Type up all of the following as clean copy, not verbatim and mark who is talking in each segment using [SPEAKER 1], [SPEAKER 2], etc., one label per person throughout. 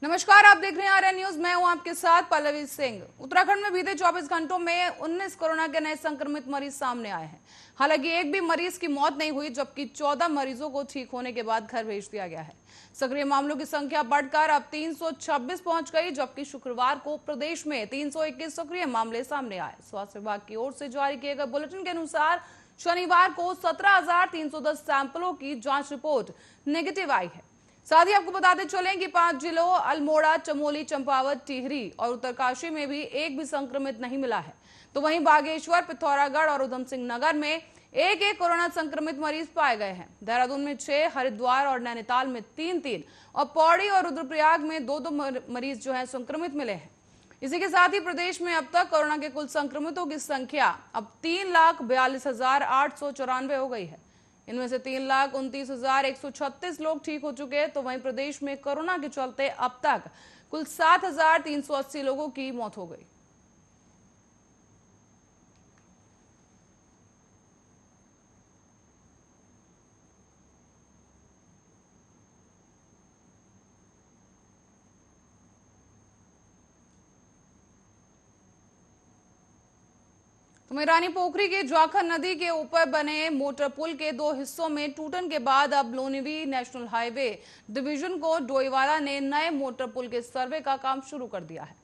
[SPEAKER 1] नमस्कार, आप देख रहे हैं आर्यन न्यूज। मैं हूं आपके साथ पल्लवी सिंह। उत्तराखंड में बीते 24 घंटों में 19 कोरोना के नए संक्रमित मरीज सामने आए हैं। हालांकि एक भी मरीज की मौत नहीं हुई, जबकि 14 मरीजों को ठीक होने के बाद घर भेज दिया गया है। सक्रिय मामलों की संख्या बढ़कर अब 326 पहुंच गई, जबकि शुक्रवार को प्रदेश में 321 सक्रिय मामले सामने आए। स्वास्थ्य विभाग की ओर से जारी किए गए बुलेटिन के अनुसार शनिवार को 17,310 सैंपलों की जांच रिपोर्ट नेगेटिव आई है। साथ ही आपको बताते चलें कि 5 जिलों अल्मोड़ा, चमोली, चंपावत, टिहरी और उत्तरकाशी में भी एक भी संक्रमित नहीं मिला है। तो वहीं बागेश्वर, पिथौरागढ़ और उधम सिंह नगर में एक एक कोरोना संक्रमित मरीज पाए गए हैं। देहरादून में 6, हरिद्वार और नैनीताल में 3-3 और पौड़ी और रुद्रप्रयाग में 2-2 मरीज जो है संक्रमित मिले हैं। इसी के साथ ही प्रदेश में अब तक कोरोना के कुल संक्रमितों की संख्या अब 3,42,894 हो गई है। इनमें से 3,29,136 लोग ठीक हो चुके हैं। तो वहीं प्रदेश में कोरोना के चलते अब तक कुल 7,380 लोगों की मौत हो गई। रानी पोखरी के ज्वाखर नदी के ऊपर बने मोटर पुल के 2 हिस्सों में टूटन के बाद अब लोनिवी नेशनल हाईवे डिवीजन को डोईवाला ने नए मोटर पुल के सर्वे का काम शुरू कर दिया है।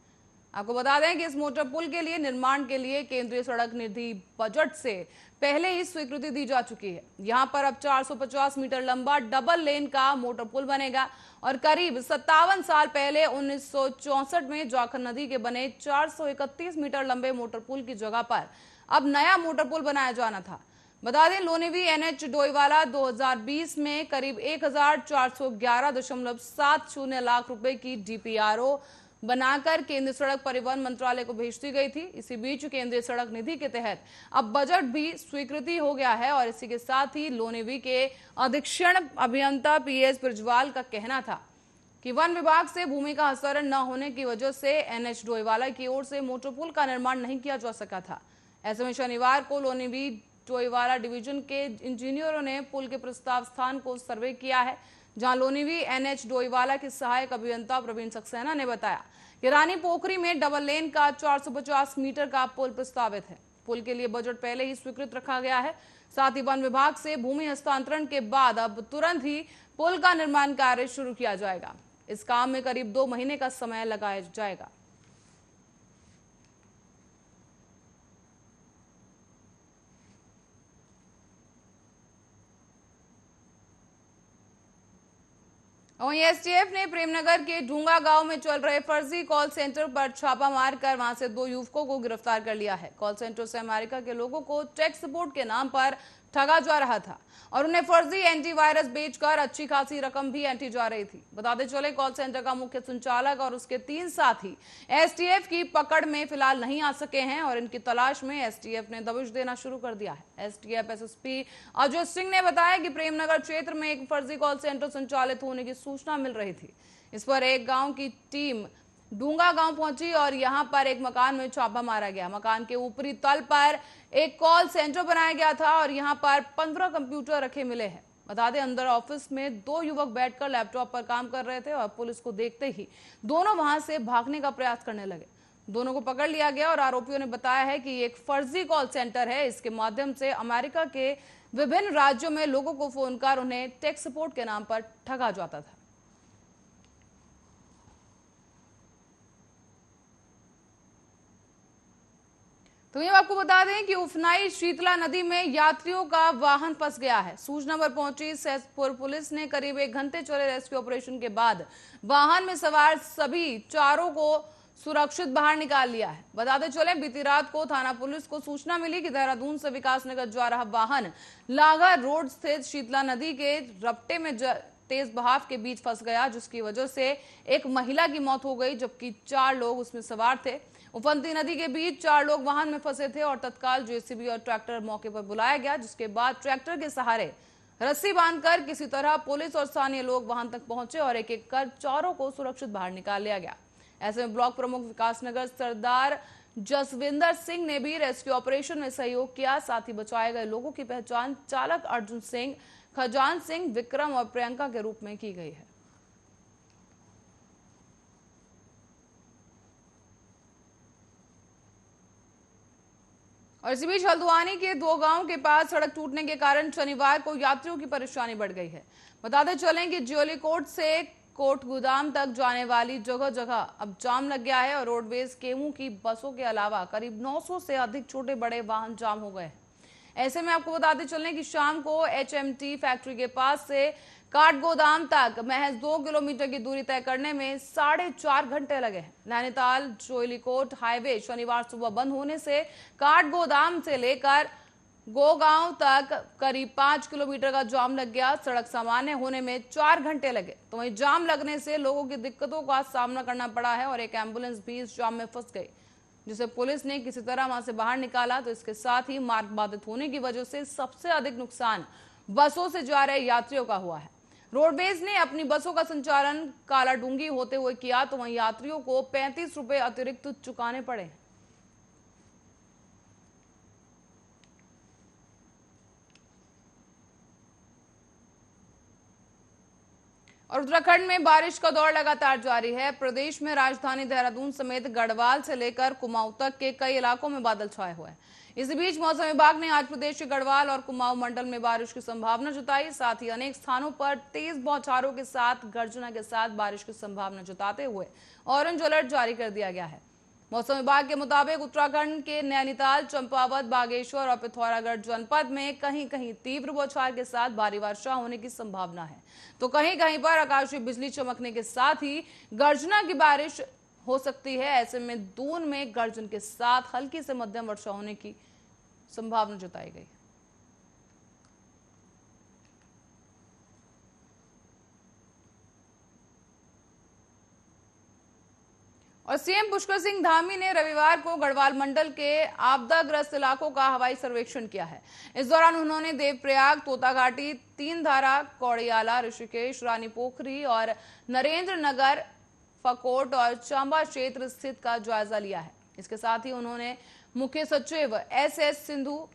[SPEAKER 1] आपको बता दें कि इस मोटर पुल के लिए निर्माण के लिए केंद्रीय सड़क निधि बजट से पहले ही स्वीकृति दी जा चुकी है। यहां पर अब 450 मीटर लंबा डबल लेन का मोटर पुल बनेगा और करीब 57 साल पहले 1964 में ज्वाखर नदी के बने 431 मीटर लंबे मोटर पुल की जगह पर अब नया मोटर पुल बनाया जाना था। बता दें, लोनिवी एनएच डोईवाला 2020 में करीब 1,411.70 लाख रुपए की डीपीआरओ बनाकर केंद्रीय सड़क परिवहन मंत्रालय को भेज दी गई थी। इसी बीच केंद्रीय सड़क निधि के तहत अब बजट भी स्वीकृति हो गया है और इसी के साथ ही लोनिवी के अधीक्षण अभियंता पीएस ब्रिजवाल का कहना था कि वन विभाग से भूमि का हस्तांतरण न होने की वजह से एनएच डोईवाला की ओर से मोटर पुल का निर्माण नहीं किया जा सका था। ऐसे में शनिवार को लोनिवी डोईवाला डिवीजन के इंजीनियरों ने पुल के प्रस्ताव स्थान को सर्वे किया है, जहां लोनिवी एनएच डोईवाला के सहायक अभियंता प्रवीण सक्सेना ने बताया कि रानी पोखरी में डबल लेन का 450 मीटर का पुल प्रस्तावित है। पुल के लिए बजट पहले ही स्वीकृत रखा गया है। साथ ही वन विभाग से भूमि हस्तांतरण के बाद अब तुरंत ही पुल का निर्माण कार्य शुरू किया जाएगा। इस काम में करीब 2 महीने का समय लगाया जाएगा। वहीं एसटीएफ ने प्रेमनगर के ढूंगा गांव में चल रहे फर्जी कॉल सेंटर पर छापा मारकर वहां से 2 युवकों को गिरफ्तार कर लिया है। कॉल सेंटर से अमेरिका के लोगों को टेक्स सपोर्ट के नाम पर ठगा जा रहा था और उन्हें फर्जी एंटीवायरस बेचकर अच्छी खासी रकम भी ऐंठी जा रही थी। बताते चले, कॉल सेंटर का मुख्य संचालक और उसके 3 साथी एसटीएफ की पकड़ में फिलहाल नहीं आ सके हैं और इनकी तलाश में एसटीएफ ने दबिश देना शुरू कर दिया है। एसटीएफ एसएसपी अजय सिंह ने बताया कि प्रेमनगर क्षेत्र में एक फर्जी कॉल सेंटर संचालित होने की सूचना मिल रही थी। इस पर एक गांव की टीम डूंगा गांव पहुंची और यहां पर एक मकान में छापा मारा गया। मकान के ऊपरी तल पर एक कॉल सेंटर बनाया गया था और यहां पर 15 कंप्यूटर रखे मिले हैं। बता दें, अंदर ऑफिस में 2 युवक बैठकर लैपटॉप पर काम कर रहे थे और पुलिस को देखते ही दोनों वहां से भागने का प्रयास करने लगे। दोनों को पकड़ लिया गया और आरोपियों ने बताया है कि एक फर्जी कॉल सेंटर है। इसके माध्यम से अमेरिका के विभिन्न राज्यों में लोगों को फोन कर उन्हें टेक्स सपोर्ट के नाम पर ठगा जाता था। तो ये आपको बता दें कि उफनाई शीतला नदी में यात्रियों का वाहन फंस गया है। सूचना पर पहुंची सैदपुर पुलिस ने करीब 1 घंटे चले रेस्क्यू ऑपरेशन के बाद वाहन में सवार सभी 4 को सुरक्षित बाहर निकाल लिया है। बताते चले, बीती रात को थाना पुलिस को सूचना मिली कि देहरादून से विकासनगर जा रहा वाहन लागा रोड स्थित शीतला नदी के रपटे में तेज बहाव के बीच फंस गया, जिसकी वजह से एक महिला की मौत हो गई, जबकि 4 लोग उसमें सवार थे। उफनती नदी के बीच 4 लोग वाहन में फंसे थे और तत्काल जेसीबी और ट्रैक्टर मौके पर बुलाया गया, जिसके बाद ट्रैक्टर के सहारे रस्सी बांधकर किसी तरह पुलिस और स्थानीय लोग वाहन तक पहुंचे और एक एक कर 4 को सुरक्षित बाहर निकाल लिया गया। ऐसे में ब्लॉक प्रमुख विकासनगर सरदार जसविंदर सिंह ने भी रेस्क्यू ऑपरेशन में सहयोग किया। साथ ही बचाए गए लोगों की पहचान चालक अर्जुन सिंह, खजान सिंह, विक्रम और प्रियंका के रूप में की गई है। और इसी बीच हल्द्वानी के दो गांव के पास सड़क टूटने के कारण शनिवार को यात्रियों की परेशानी बढ़ गई है। बताते चलें कि ज्योलिकोट से कोट गोदाम तक जाने वाली जगह जगह अब जाम लग गया है और रोडवेज केमू की बसों के अलावा करीब 900 से अधिक छोटे बड़े वाहन जाम हो गए हैं। ऐसे में आपको बताते चलें कि शाम को HMT फैक्ट्री के पास से काठगोदाम तक महज 2 किलोमीटर की दूरी तय करने में 4.5 घंटे लगे हैं। नैनीताल जोलीकोट हाईवे शनिवार सुबह बंद होने से काठगोदाम से लेकर गोगांव तक करीब 5 किलोमीटर का जाम लग गया। सड़क सामान्य होने में 4 घंटे लगे, तो वहीं जाम लगने से लोगों की दिक्कतों का सामना करना पड़ा है और एक एम्बुलेंस भी इस जाम में फंस गई, जिसे पुलिस ने किसी तरह वहां से बाहर निकाला। तो इसके साथ ही मार्ग बाधित होने की वजह से सबसे अधिक नुकसान बसों से जा रहे यात्रियों का हुआ है। रोडवेज ने अपनी बसों का संचालन कालाडूंगी होते हुए किया, तो वहीं यात्रियों को 35 रुपए अतिरिक्त चुकाने पड़े। और उत्तराखंड में बारिश का दौर लगातार जारी है। प्रदेश में राजधानी देहरादून समेत गढ़वाल से लेकर कुमाऊं तक के कई इलाकों में बादल छाए हुए हैं। इसी बीच मौसम विभाग ने आज प्रदेश के गढ़वाल और कुमाऊं मंडल में बारिश की संभावना जताई। साथ ही अनेक स्थानों पर तेज बौछारों के साथ गर्जना के साथ बारिश की संभावना जताते हुए ऑरेंज अलर्ट जारी कर दिया गया है। मौसम विभाग के मुताबिक उत्तराखंड के नैनीताल, चंपावत, बागेश्वर और पिथौरागढ़ जनपद में कहीं कहीं तीव्र बौछार के साथ भारी वर्षा होने की संभावना है, तो कहीं कहीं पर आकाशीय बिजली चमकने के साथ ही गर्जना की बारिश हो सकती है। ऐसे में दून में गर्जन के साथ हल्की से मध्यम वर्षा होने की संभावना जताई गई। और सीएम पुष्कर सिंह धामी ने रविवार को गढ़वाल मंडल के आपदाग्रस्त इलाकों का हवाई सर्वेक्षण किया है। इस दौरान उन्होंने देवप्रयाग, तोताघाटी, तीनधारा, कौड़ियाला, ऋषिकेश, रानी पोखरी और नरेंद्र नगर, फकोट और चंबा क्षेत्र स्थित का जायजा लिया है। इसके साथ ही उन्होंने मुख्य सचिव SS सिंधु,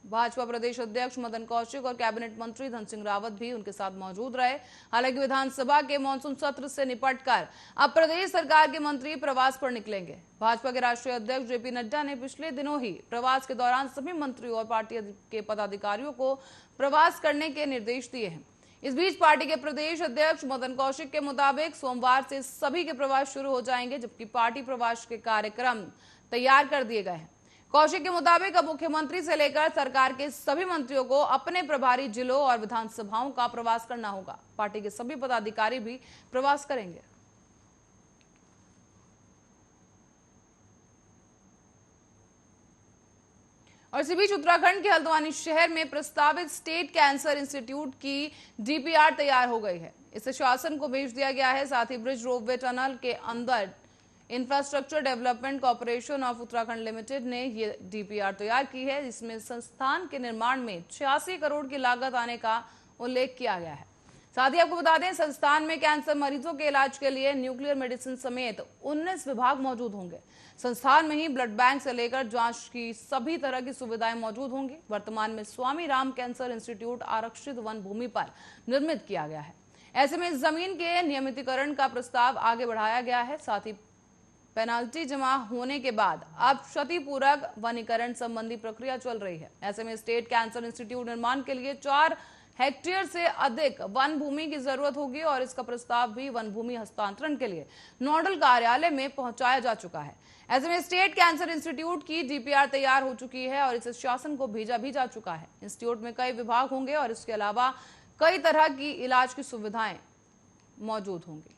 [SPEAKER 1] भाजपा प्रदेश अध्यक्ष मदन कौशिक और कैबिनेट मंत्री धन सिंह रावत भी उनके साथ मौजूद रहे। हालांकि विधानसभा के मानसून सत्र से निपटकर अब प्रदेश सरकार के मंत्री प्रवास पर निकलेंगे। भाजपा के राष्ट्रीय अध्यक्ष JP नड्डा ने पिछले दिनों ही प्रवास के दौरान सभी मंत्रियों और पार्टी के पदाधिकारियों को प्रवास करने के निर्देश दिए हैं। इस बीच पार्टी के प्रदेश अध्यक्ष मदन कौशिक के मुताबिक सोमवार से सभी के प्रवास शुरू हो जाएंगे, जबकि पार्टी प्रवास के कार्यक्रम तैयार कर दिए गए हैं। कौशिक के मुताबिक अब मुख्यमंत्री से लेकर सरकार के सभी मंत्रियों को अपने प्रभारी जिलों और विधानसभाओं का प्रवास करना होगा। पार्टी के सभी पदाधिकारी भी प्रवास करेंगे। और इसी बीच उत्तराखंड के हल्द्वानी शहर में प्रस्तावित स्टेट कैंसर इंस्टीट्यूट की DPR तैयार हो गई है। इसे शासन को भेज दिया गया है। साथ ही ब्रिज रोपवे टनल के अंदर infrastructure development corporation of Uttarakhand limited ने ये DPR तैयार की है। इसमें संस्थान के निर्माण में 86 करोड़ की लागत आने का उल्लेख किया गया है। साथ ही आपको बता दें, संस्थान में कैंसर मरीजों के इलाज के लिए न्यूक्लियर मेडिसिन समेत 19 विभाग मौजूद होंगे। संस्थान में ही ब्लड बैंक से लेकर जांच की सभी तरह की सुविधाएं मौजूद होंगी। वर्तमान में स्वामी राम कैंसर इंस्टीट्यूट आरक्षित वन भूमि पर निर्मित किया गया है। ऐसे में जमीन के नियमितीकरण का प्रस्ताव आगे बढ़ाया गया है। साथ ही पेनाल्टी जमा होने के बाद अब क्षतिपूरक वनीकरण संबंधी प्रक्रिया चल रही है। ऐसे में स्टेट कैंसर इंस्टीट्यूट निर्माण के लिए 4 हेक्टेयर से अधिक वन भूमि की जरूरत होगी और इसका प्रस्ताव भी वन भूमि हस्तांतरण के लिए नोडल कार्यालय में पहुंचाया जा चुका है। ऐसे में स्टेट कैंसर इंस्टीट्यूट की DPR तैयार हो चुकी है और इसे शासन को भेजा भी जा चुका है। इंस्टीट्यूट में कई विभाग होंगे और इसके अलावा कई तरह की इलाज की सुविधाएं मौजूद होंगी।